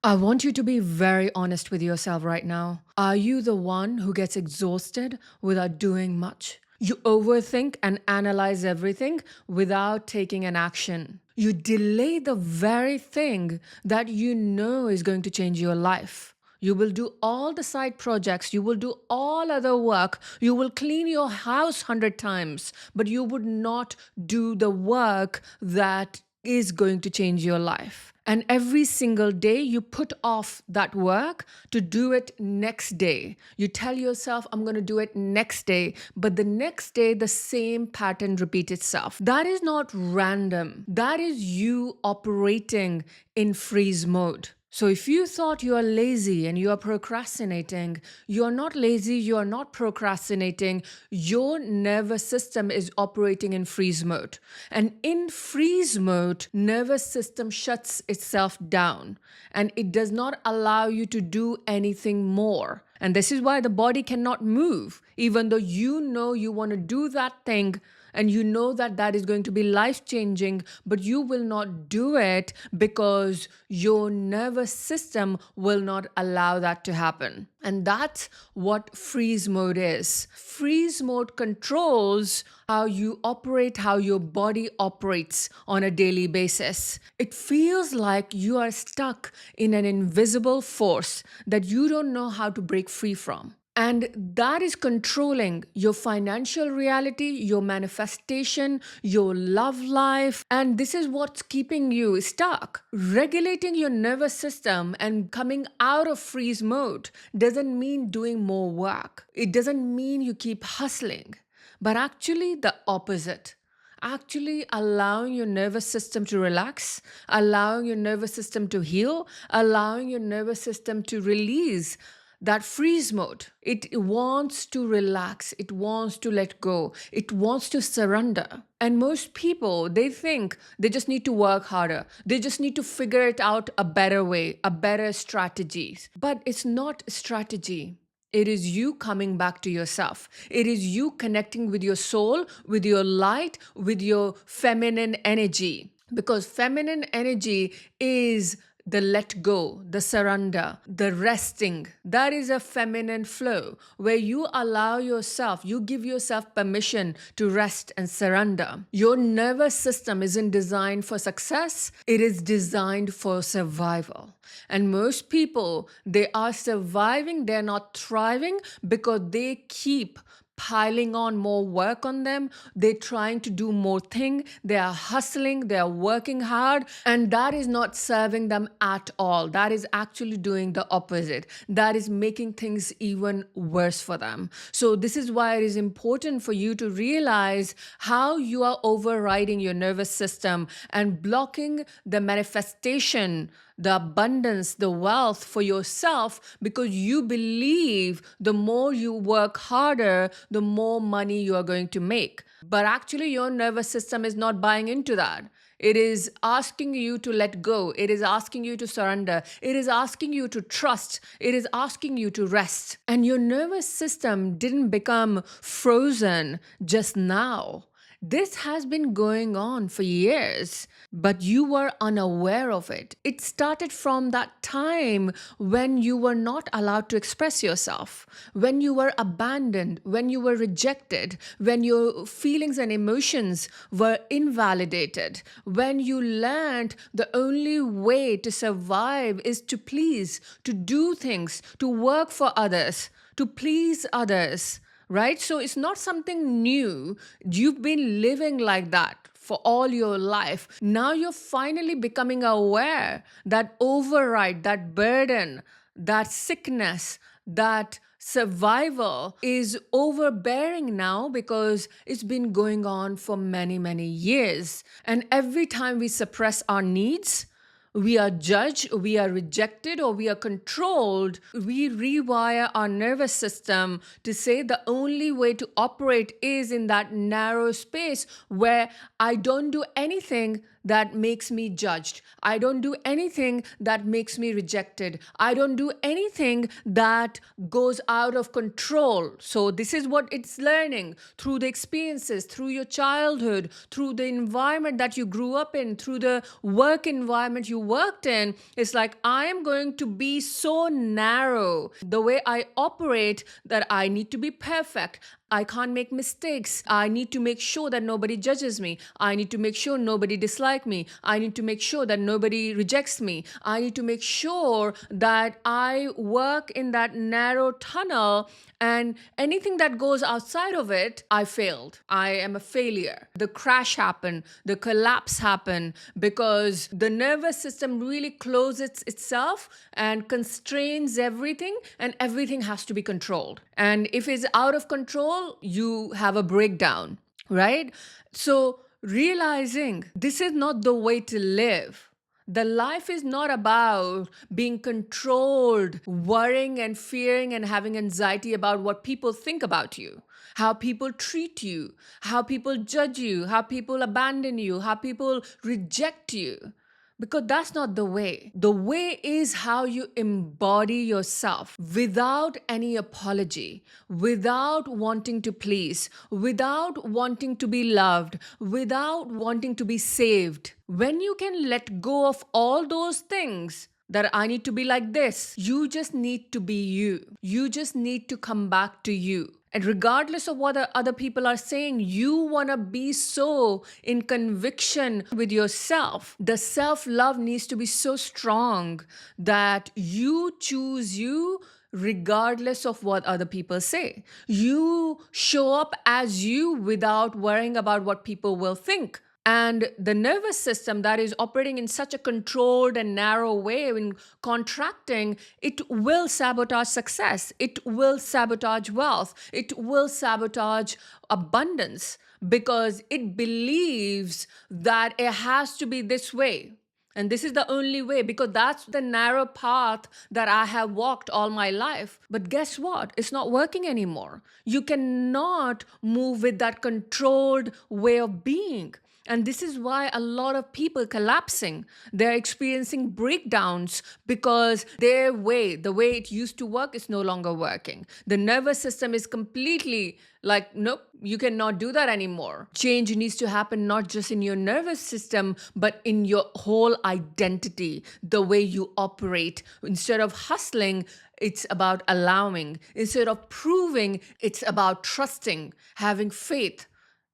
I want you to be very honest with yourself right now. Are you the one who gets exhausted without doing much? You overthink and analyze everything without taking an action. You delay the very thing that you know is going to change your life. You will do all the side projects, you will do all other work, you will clean your house 100 times, but you would not do the work that is going to change your life. And every single day you put off that work to do it next day. You tell yourself, I'm going to do it next day. But the next day, the same pattern repeats itself. That is not random. That is you operating in freeze mode. So if you thought you are lazy and you are procrastinating, you are not lazy, you are not procrastinating. Your nervous system is operating in freeze mode. And in freeze mode, nervous system shuts itself down and it does not allow you to do anything more. And this is why the body cannot move, even though you know you want to do that thing and you know that that is going to be life changing, but you will not do it because your nervous system will not allow that to happen. And that's what freeze mode is. Freeze mode controls how you operate, how your body operates on a daily basis. It feels like you are stuck in an invisible force that you don't know how to break free from. And that is controlling your financial reality, your manifestation, your love life. And this is what's keeping you stuck. Regulating your nervous system and coming out of freeze mode doesn't mean doing more work. It doesn't mean you keep hustling, but actually the opposite. Actually allowing your nervous system to relax, allowing your nervous system to heal, allowing your nervous system to release that freeze mode. It wants to relax. It wants to let go. It wants to surrender. And most people, they think they just need to work harder. They just need to figure it out a better way, a better strategy. But it's not a strategy. It is you coming back to yourself. It is you connecting with your soul, with your light, with your feminine energy. Because feminine energy is the let go, the surrender, the resting. That is a feminine flow where you allow yourself, you give yourself permission to rest and surrender. Your nervous system isn't designed for success, it is designed for survival. And most people, they are surviving, they're not thriving because they keep piling on more work on them. They're trying to do more thing. They are hustling. They are working hard. And that is not serving them at all. That is actually doing the opposite. That is making things even worse for them. So this is why it is important for you to realize how you are overriding your nervous system and blocking the manifestation, the abundance, the wealth for yourself because you believe the more you work harder, the more money you are going to make. But actually, your nervous system is not buying into that. It is asking you to let go. It is asking you to surrender. It is asking you to trust. It is asking you to rest. And your nervous system didn't become frozen just now. This has been going on for years, but you were unaware of it. It started from that time when you were not allowed to express yourself, when you were abandoned, when you were rejected, when your feelings and emotions were invalidated, when you learned the only way to survive is to please, to do things, to work for others, to please others. Right? So it's not something new. You've been living like that for all your life. Now you're finally becoming aware that override, that burden, that sickness, that survival is overbearing now because it's been going on for many, many years. And every time we suppress our needs, we are judged, we are rejected, or we are controlled, we rewire our nervous system to say the only way to operate is in that narrow space where I don't do anything, that makes me judged. I don't do anything that makes me rejected. I don't do anything that goes out of control. So, this is what it's learning through the experiences, through your childhood, through the environment that you grew up in, through the work environment you worked in. It's like, I am going to be so narrow. The way I operate, that I need to be perfect. I can't make mistakes. I need to make sure that nobody judges me. I need to make sure nobody dislikes me. I need to make sure that nobody rejects me. I need to make sure that I work in that narrow tunnel, and anything that goes outside of it, I failed. I am a failure. The crash happened, the collapse happened because the nervous system really closes itself and constrains everything, and everything has to be controlled. And if it's out of control, you have a breakdown, right? So, realizing this is not the way to live. The life is not about being controlled, worrying and fearing and having anxiety about what people think about you, how people treat you, how people judge you, how people abandon you, how people reject you. Because that's not the way. The way is how you embody yourself without any apology, without wanting to please, without wanting to be loved, without wanting to be saved. When you can let go of all those things, that I need to be like this, you just need to be you. You just need to come back to you. And regardless of what the other people are saying, you want to be so in conviction with yourself. The self-love needs to be so strong that you choose you regardless of what other people say. You show up as you without worrying about what people will think. And the nervous system that is operating in such a controlled and narrow way, in contracting, it will sabotage success. It will sabotage wealth. It will sabotage abundance because it believes that it has to be this way. And this is the only way because that's the narrow path that I have walked all my life. But guess what? It's not working anymore. You cannot move with that controlled way of being. And this is why a lot of people collapsing. They're experiencing breakdowns because their way, the way it used to work, is no longer working. The nervous system is completely like, nope, you cannot do that anymore. Change needs to happen not just in your nervous system, but in your whole identity, the way you operate. Instead of hustling, it's about allowing. Instead of proving, it's about trusting, having faith,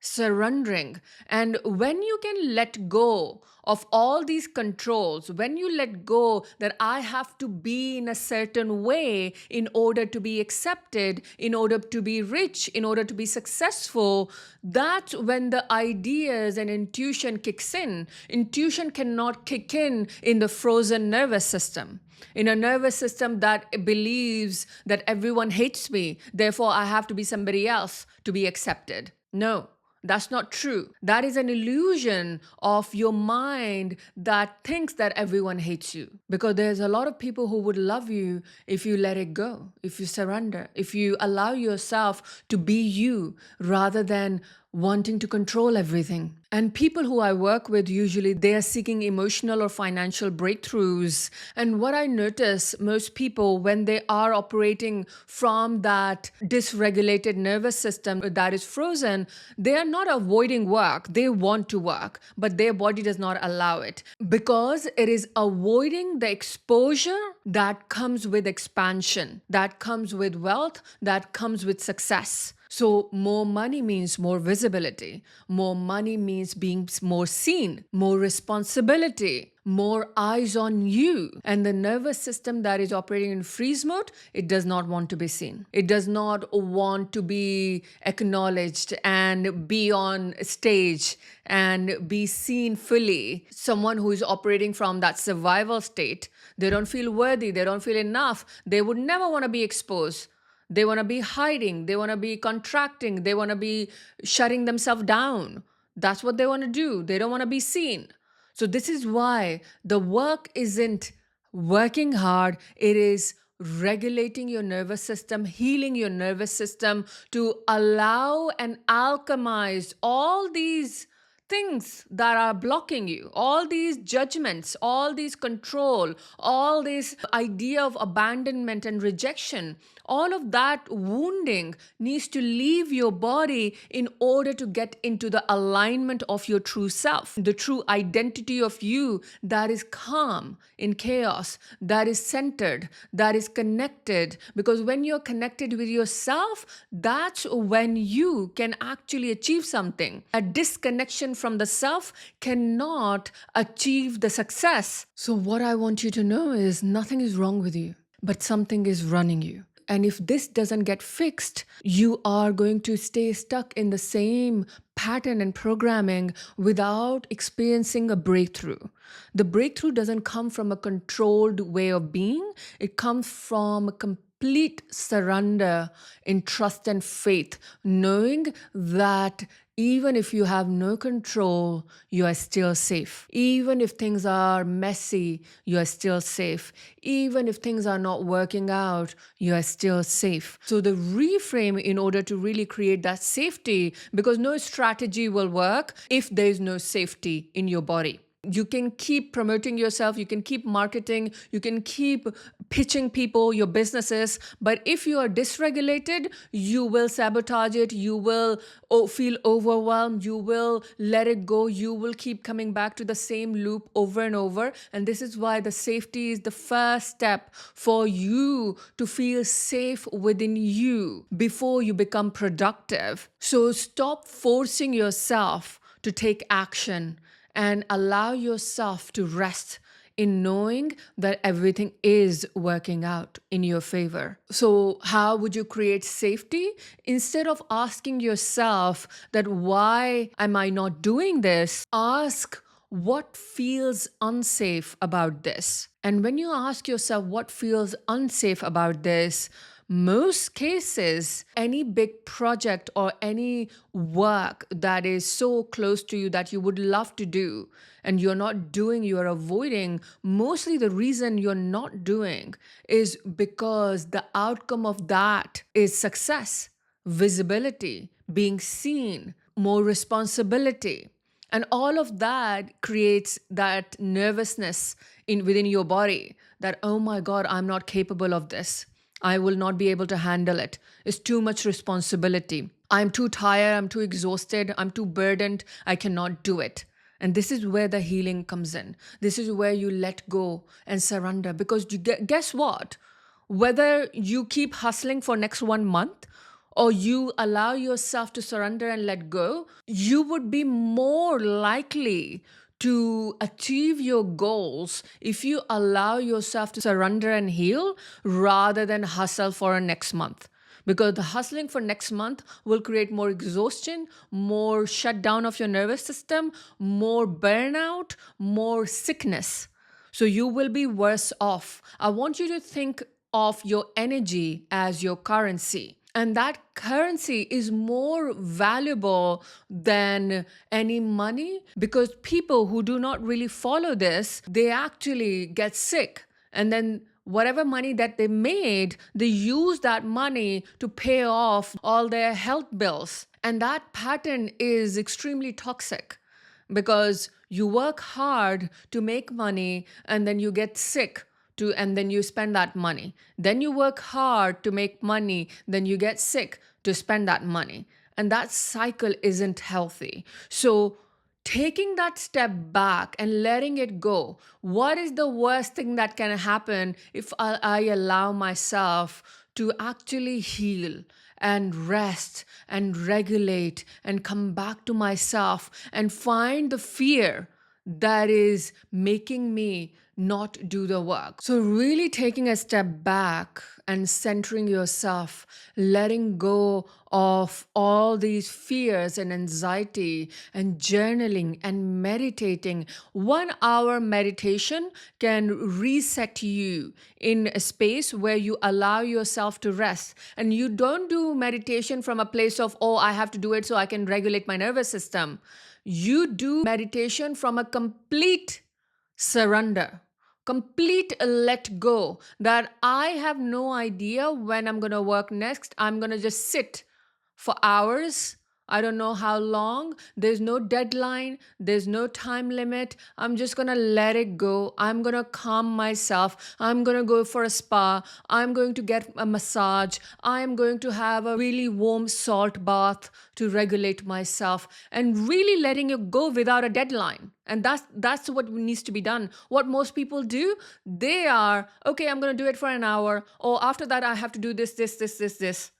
surrendering. And when you can let go of all these controls, when you let go that I have to be in a certain way in order to be accepted, in order to be rich, in order to be successful, that's when the ideas and intuition kicks in. Intuition cannot kick in the frozen nervous system. In a nervous system that believes that everyone hates me, therefore I have to be somebody else to be accepted. No. That's not true. That is an illusion of your mind that thinks that everyone hates you. Because there's a lot of people who would love you if you let it go, if you surrender, if you allow yourself to be you rather than wanting to control everything. And people who I work with, usually they are seeking emotional or financial breakthroughs. And what I notice, most people, when they are operating from that dysregulated nervous system that is frozen, they are not avoiding work. They want to work, but their body does not allow it because it is avoiding the exposure that comes with expansion, that comes with wealth, that comes with success. So more money means more visibility. More money means being more seen, more responsibility, more eyes on you. And the nervous system that is operating in freeze mode, it does not want to be seen. It does not want to be acknowledged and be on stage and be seen fully. Someone who is operating from that survival state, they don't feel worthy, they don't feel enough. They would never want to be exposed. They want to be hiding. They want to be contracting. They want to be shutting themselves down. That's what they want to do. They don't want to be seen. So this is why the work isn't working hard. It is regulating your nervous system, healing your nervous system to allow and alchemize all these things that are blocking you, all these judgments, all these control, all this idea of abandonment and rejection, all of that wounding needs to leave your body in order to get into the alignment of your true self, the true identity of you that is calm in chaos, that is centered, that is connected. Because when you're connected with yourself, that's when you can actually achieve something. A disconnection from the self cannot achieve the success. So, what I want you to know is nothing is wrong with you, but something is running you. And if this doesn't get fixed, you are going to stay stuck in the same pattern and programming without experiencing a breakthrough. The breakthrough doesn't come from a controlled way of being, it comes from a complete surrender in trust and faith, knowing that even if you have no control, you are still safe. Even if things are messy, you are still safe. Even if things are not working out, you are still safe. So the reframe in order to really create that safety, because no strategy will work if there is no safety in your body. You can keep promoting yourself, you can keep marketing, you can keep pitching people your businesses, but if you are dysregulated, you will sabotage it, you will feel overwhelmed, you will let it go, you will keep coming back to the same loop over and over. And this is why the safety is the first step for you to feel safe within you before you become productive. So stop forcing yourself to take action and allow yourself to rest in knowing that everything is working out in your favor. So how would you create safety? Instead of asking yourself that why am I not doing this, ask what feels unsafe about this. And when you ask yourself what feels unsafe about this, most cases, any big project or any work that is so close to you that you would love to do and you're not doing, you're avoiding, mostly the reason you're not doing is because the outcome of that is success, visibility, being seen, more responsibility. And all of that creates that nervousness within your body that, oh my God, I'm not capable of this. I will not be able to handle it. It's too much responsibility. I'm too tired. I'm too exhausted. I'm too burdened. I cannot do it. And this is where the healing comes in. This is where you let go and surrender. Because guess what? Whether you keep hustling for next 1 month or you allow yourself to surrender and let go, you would be more likely to achieve your goals if you allow yourself to surrender and heal rather than hustle for a next month. Because the hustling for next month will create more exhaustion, more shutdown of your nervous system, more burnout, more sickness. So you will be worse off. I want you to think of your energy as your currency. And that currency is more valuable than any money because people who do not really follow this, they actually get sick. And then whatever money that they made, they use that money to pay off all their health bills. And that pattern is extremely toxic because you work hard to make money and then you get sick and then you spend that money. Then you work hard to make money, then you get sick to spend that money. And that cycle isn't healthy. So taking that step back and letting it go, what is the worst thing that can happen if I allow myself to actually heal and rest and regulate and come back to myself and find the fear that is making me not do the work. So, really taking a step back and centering yourself, letting go of all these fears and anxiety, and journaling and meditating. 1 hour meditation can reset you in a space where you allow yourself to rest. And you don't do meditation from a place of, oh, I have to do it so I can regulate my nervous system. You do meditation from a complete surrender, complete let go, that I have no idea when I'm going to work next. I'm going to just sit for hours I don't know how long. There's no deadline. There's no time limit. I'm just going to let it go. I'm going to calm myself. I'm going to go for a spa. I'm going to get a massage. I'm going to have a really warm salt bath to regulate myself, and really letting it go without a deadline. And that's what needs to be done. What most people do, they are, okay, I'm going to do it for an hour, or after that I have to do this.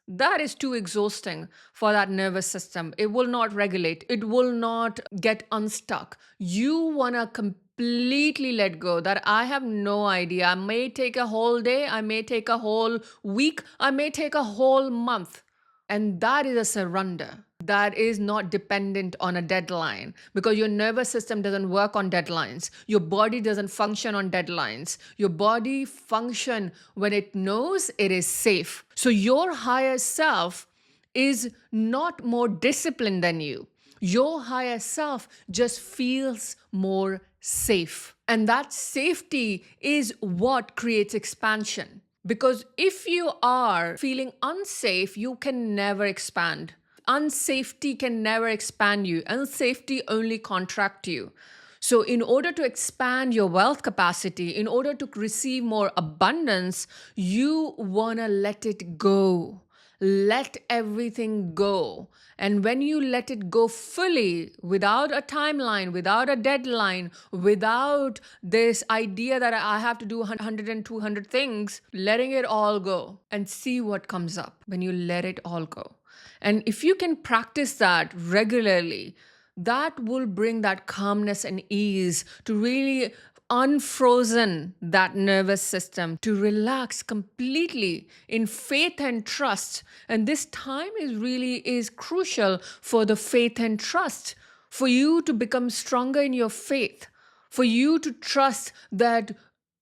That is too exhausting for that nervous system. It will not regulate. It will not get unstuck. You want to completely let go. That I have no idea. I may take a whole day. I may take a whole week. I may take a whole month. And that is a surrender. That is not dependent on a deadline, because your nervous system doesn't work on deadlines. Your body doesn't function on deadlines. Your body function when it knows it is safe. So your higher self is not more disciplined than you. Your higher self just feels more safe. And that safety is what creates expansion. Because if you are feeling unsafe, you can never expand. Unsafety can never expand you. Unsafety only contract you. So in order to expand your wealth capacity, in order to receive more abundance, you want to let it go. Let everything go. And when you let it go fully, without a timeline, without a deadline, without this idea that I have to do 100 and 200 things, letting it all go and see what comes up when you let it all go. And if you can practice that regularly, that will bring that calmness and ease to really unfrozen that nervous system, to relax completely in faith and trust. And this time is crucial for the faith and trust, for you to become stronger in your faith, for you to trust that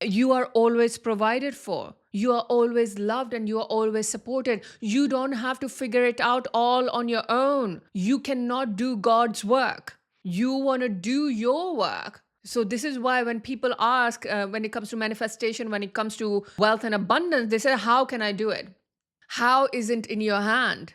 you are always provided for. You are always loved and you are always supported. You don't have to figure it out all on your own. You cannot do God's work. You want to do your work. So this is why when people ask, when it comes to manifestation, when it comes to wealth and abundance, they say, how can I do it? How isn't in your hand?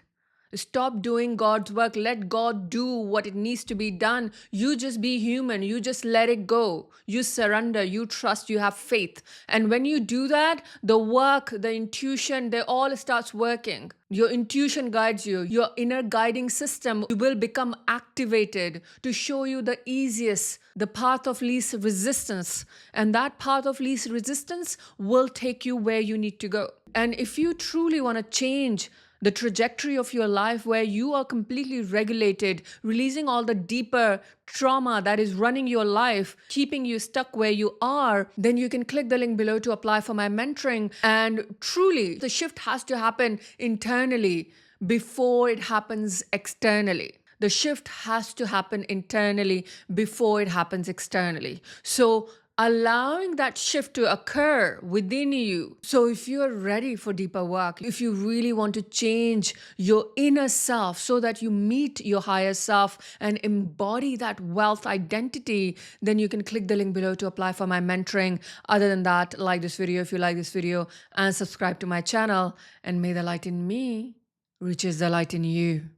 Stop doing God's work. Let God do what it needs to be done. You just be human. You just let it go. You surrender. You trust. You have faith. And when you do that, the work, the intuition, they all starts working. Your intuition guides you. Your inner guiding system will become activated to show you the easiest, the path of least resistance. And that path of least resistance will take you where you need to go. And if you truly want to change the trajectory of your life, where you are completely regulated, releasing all the deeper trauma that is running your life, keeping you stuck where you are, then you can click the link below to apply for my mentoring. And truly, the shift has to happen internally before it happens externally. The shift has to happen internally before it happens externally. So allowing that shift to occur within you. So if you're ready for deeper work, if you really want to change your inner self so that you meet your higher self and embody that wealth identity, then you can click the link below to apply for my mentoring. Other than that, like this video if you like this video, and subscribe to my channel. And may the light in me reaches the light in you.